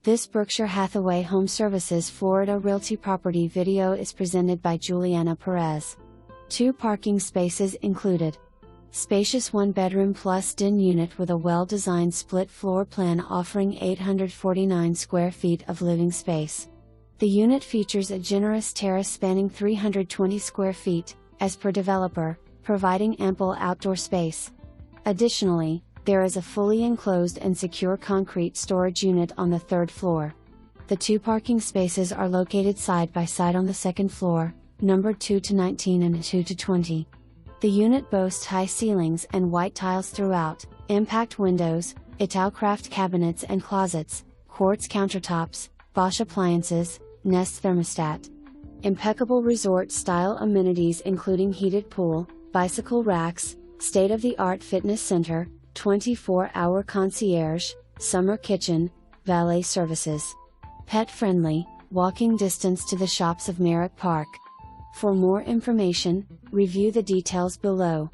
This Berkshire Hathaway HomeServices Florida Realty property video is presented by Juliana Perez. 2 parking spaces included. Spacious one bedroom plus den unit with a well-designed split floor plan offering 849 square feet of living space. The unit features a generous terrace spanning 320 square feet, as per developer, providing ample outdoor space. Additionally, there is a fully enclosed and secure concrete storage unit on the 3rd floor. The 2 parking spaces are located side by side on the 2nd floor, numbered 2 to 19 and 2 to 20. The unit boasts high ceilings and white tiles throughout, impact windows, Italkraft cabinets and closets, quartz countertops, Bosh appliances, Nest thermostat. Impeccable resort-style amenities including heated pool, bicycle racks, state-of-the-art fitness center, 24-hour concierge, summer kitchen, valet services. Pet-friendly, walking distance to the Shops of Merrick Park. For more information, review the details below.